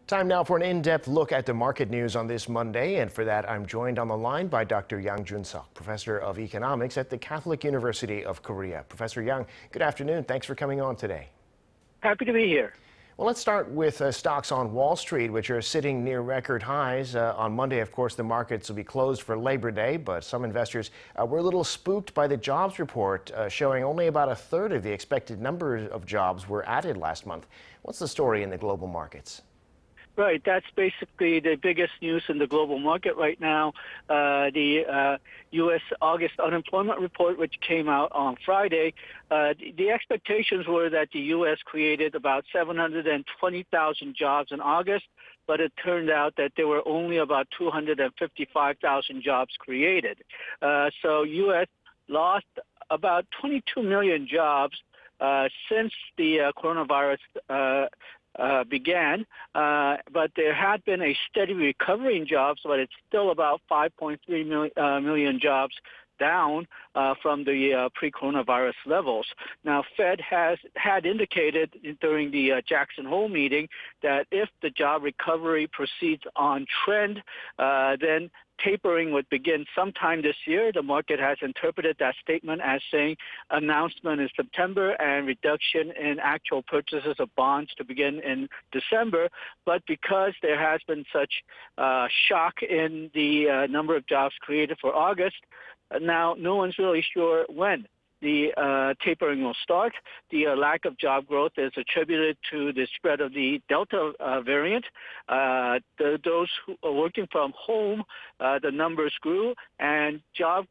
Time now for an in-depth look at the market news on this Monday, and for that I'm joined on the line by Dr. Jun-sok, Professor of Economics at the Catholic University of Korea. Professor Yang, good afternoon. Thanks for coming on today. Happy to be here. Well, let's start with stocks on Wall Street, which are sitting near record highs. On Monday, of course, the markets will be closed for Labor Day, but some investors were a little spooked by the jobs report, showing only about a third of the expected number of jobs were added last month. What's the story in the global markets? Right, that's basically the biggest news in the global market right now. The U.S. August unemployment report, which came out on Friday, the expectations were that the U.S. created about 720,000 jobs in August, but it turned out that there were only about 255,000 jobs created. So U.S. lost about 22 million jobs since the coronavirus began, but there had been a steady recovery in jobs, but it's still about 5.3 million jobs down from the pre-coronavirus levels. Now, Fed had indicated during the Jackson Hole meeting that if the job recovery proceeds on trend, then tapering would begin sometime this year. The market has interpreted that statement as saying announcement in September and reduction in actual purchases of bonds to begin in December. But because there has been such shock in the number of jobs created for August, now no one's really sure when the tapering will start. The lack of job growth is attributed to the spread of the Delta variant. Those who are working from home, the numbers grew, and job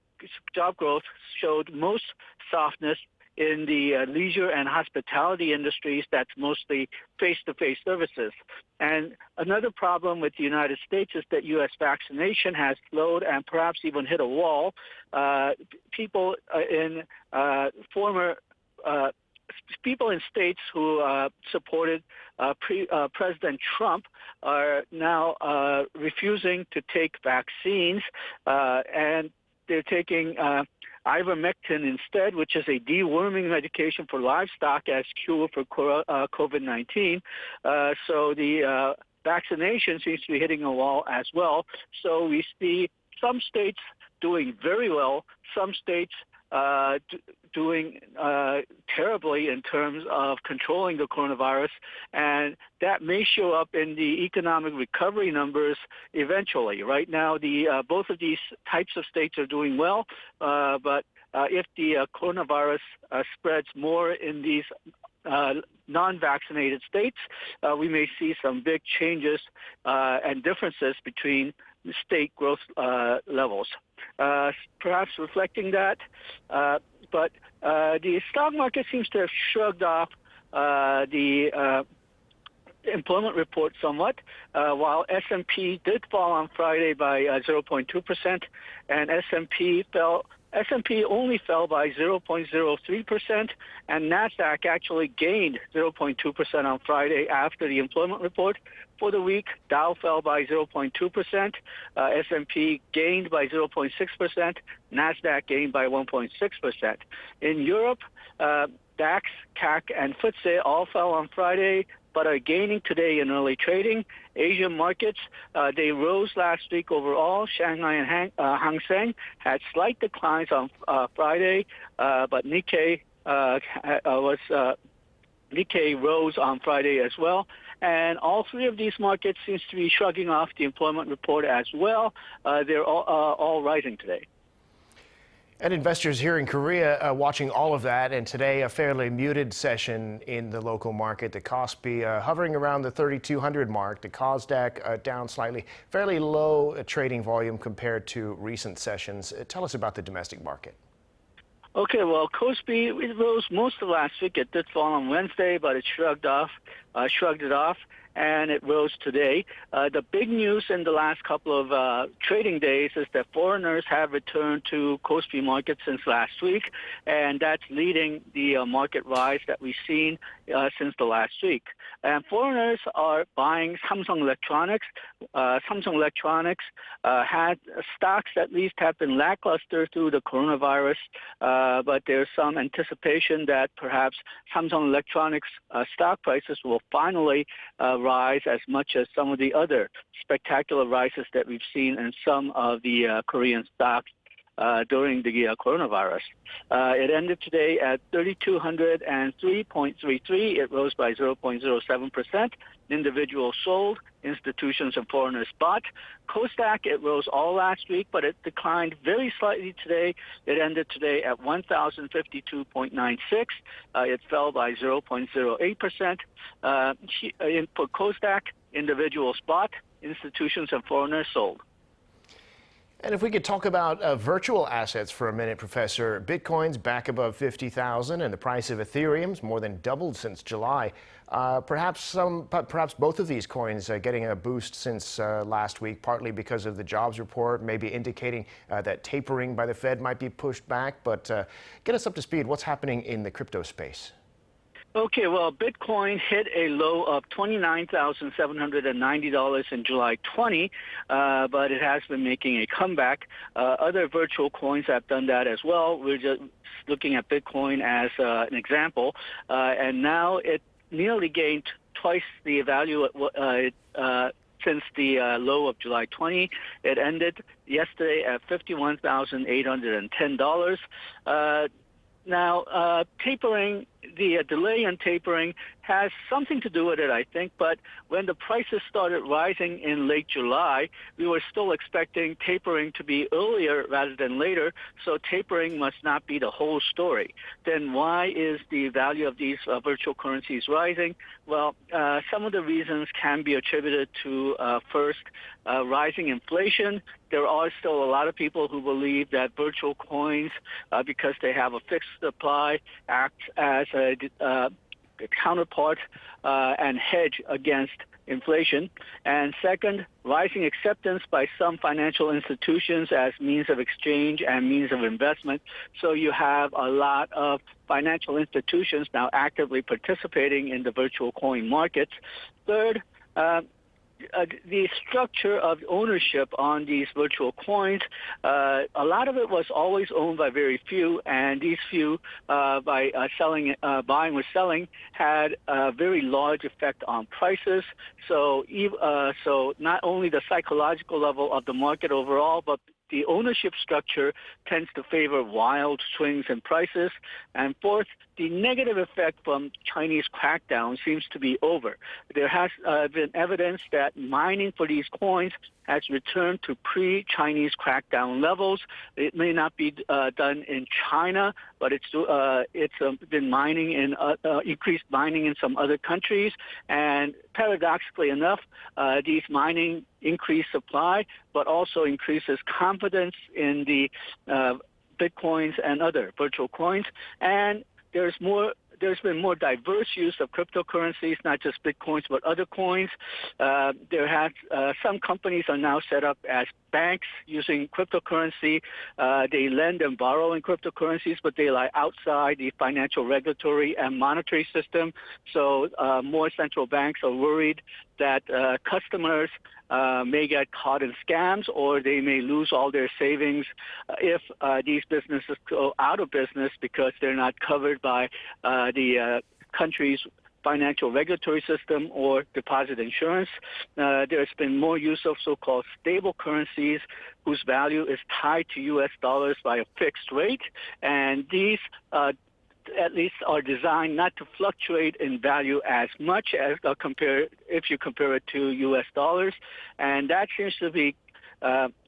growth showed most softness in the leisure and hospitality industries. That's mostly face-to-face services. And another problem with the United States is that U.S. vaccination has slowed and perhaps even hit a wall. People in states who supported President Trump are now refusing to take vaccines, and they're taking ivermectin instead, which is a deworming medication for livestock as cure for COVID-19. So the vaccination seems to be hitting a wall as well. So we see some states doing very well, some states doing terribly in terms of controlling the coronavirus, and that may show up in the economic recovery numbers eventually. Right now, both of these types of states are doing well, but if the coronavirus spreads more in these non-vaccinated states, we may see some big changes and differences between state growth levels. Perhaps reflecting that, but the stock market seems to have shrugged off the employment report somewhat, while S&P did fall on Friday by 0.2%, and S&P only fell by 0.03%, and NASDAQ actually gained 0.2% on Friday after the employment report. For the week, Dow fell by 0.2%, S&P gained by 0.6%, NASDAQ gained by 1.6%. In Europe, DAX, CAC, and FTSE all fell on Friday, but are gaining today in early trading. Asian markets, they rose last week overall. Shanghai and Hang Seng had slight declines on Friday, but Nikkei rose on Friday as well. And all three of these markets seems to be shrugging off the employment report as well. They're all rising today. And investors here in Korea watching all of that, and today a fairly muted session in the local market. The KOSPI hovering around the 3,200 mark. The KOSDAQ down slightly. Fairly low trading volume compared to recent sessions. Tell us about the domestic market. Okay, well, KOSPI, it rose most of last week. It did fall on Wednesday, but it shrugged it off, and it rose today. The big news in the last couple of trading days is that foreigners have returned to KOSPI market since last week, and that's leading the market rise that we've seen since the last week. And foreigners are buying Samsung Electronics. Samsung Electronics had stocks at least have been lackluster through the coronavirus, but there's some anticipation that perhaps Samsung Electronics stock prices will finally rise as much as some of the other spectacular rises that we've seen in some of the Korean stocks during the coronavirus. It ended today at 3,203.33. It rose by 0.07%. Individuals sold, institutions and foreigners bought. KOSDAQ, it rose all last week, but it declined very slightly today. It ended today at 1,052.96. It fell by 0.08%. For KOSDAQ, individuals bought, institutions and foreigners sold. And if we could talk about virtual assets for a minute, Professor. Bitcoin's back above 50,000 and the price of Ethereum's more than doubled since July. Perhaps both of these coins getting a boost since last week, partly because of the jobs report, maybe indicating that tapering by the Fed might be pushed back. But get us up to speed. What's happening in the crypto space? Okay, well, Bitcoin hit a low of $29,790 in July 20, but it has been making a comeback. Other virtual coins have done that as well. We're just looking at Bitcoin as an example, and now it nearly gained twice the value since the low of July 20. It ended yesterday at $51,810. Now, tapering, the delay in tapering has something to do with it, I think. But when the prices started rising in late July, we were still expecting tapering to be earlier rather than later. So tapering must not be the whole story. Then why is the value of these virtual currencies rising? Well, some of the reasons can be attributed to, first, rising inflation. There are still a lot of people who believe that virtual coins, because they have a fixed supply, act as a counterpart and hedge against inflation. And second, rising acceptance by some financial institutions as means of exchange and means of investment. So you have a lot of financial institutions now actively participating in the virtual coin markets. Third, the structure of ownership on these virtual coins, a lot of it was always owned by very few, and these few, by buying or selling, had a very large effect on prices. So not only the psychological level of the market overall, but the ownership structure tends to favor wild swings in prices. And fourth, the negative effect from Chinese crackdown seems to be over. There has been evidence that mining for these coins has returned to pre-Chinese crackdown levels. It may not be done in China, but it's been mining in increased mining in some other countries. And paradoxically enough, these mining increase supply, but also increases confidence in the Bitcoins and other virtual coins. And there's been more diverse use of cryptocurrencies, not just Bitcoins, but other coins. Some companies are now set up as banks using cryptocurrency. They lend and borrow in cryptocurrencies, but they lie outside the financial, regulatory, and monetary system. So more central banks are worried that customers may get caught in scams, or they may lose all their savings if these businesses go out of business because they're not covered by the country's financial regulatory system or deposit insurance. There's been more use of so-called stable currencies whose value is tied to U.S. dollars by a fixed rate, and these at least are designed not to fluctuate in value as much as if you compare it to U.S. dollars, and that seems to be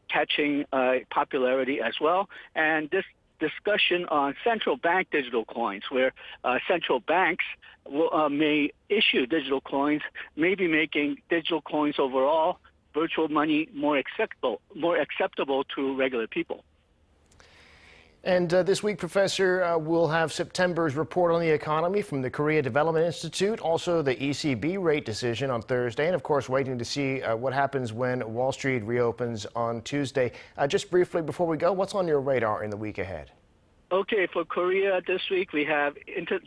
catching popularity as well. And this discussion on central bank digital coins, where central banks may issue digital coins, may be making digital coins overall, virtual money, more acceptable to regular people. And this week, Professor, we'll have September's report on the economy from the Korea Development Institute, also the ECB rate decision on Thursday, and of course waiting to see what happens when Wall Street reopens on Tuesday. Just briefly before we go, what's on your radar in the week ahead? Okay, for Korea this week, we have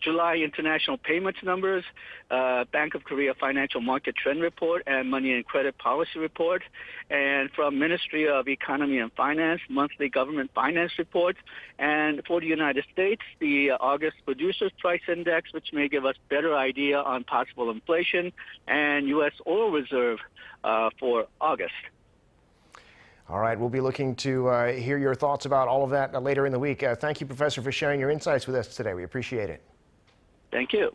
July international payments numbers, Bank of Korea Financial Market Trend Report, and Money and Credit Policy Report. And from Ministry of Economy and Finance, monthly government finance report. And for the United States, the August Producers Price Index, which may give us better idea on possible inflation, and U.S. oil reserve for August. All right, we'll be looking to hear your thoughts about all of that later in the week. Thank you, Professor, for sharing your insights with us today. We appreciate it. Thank you.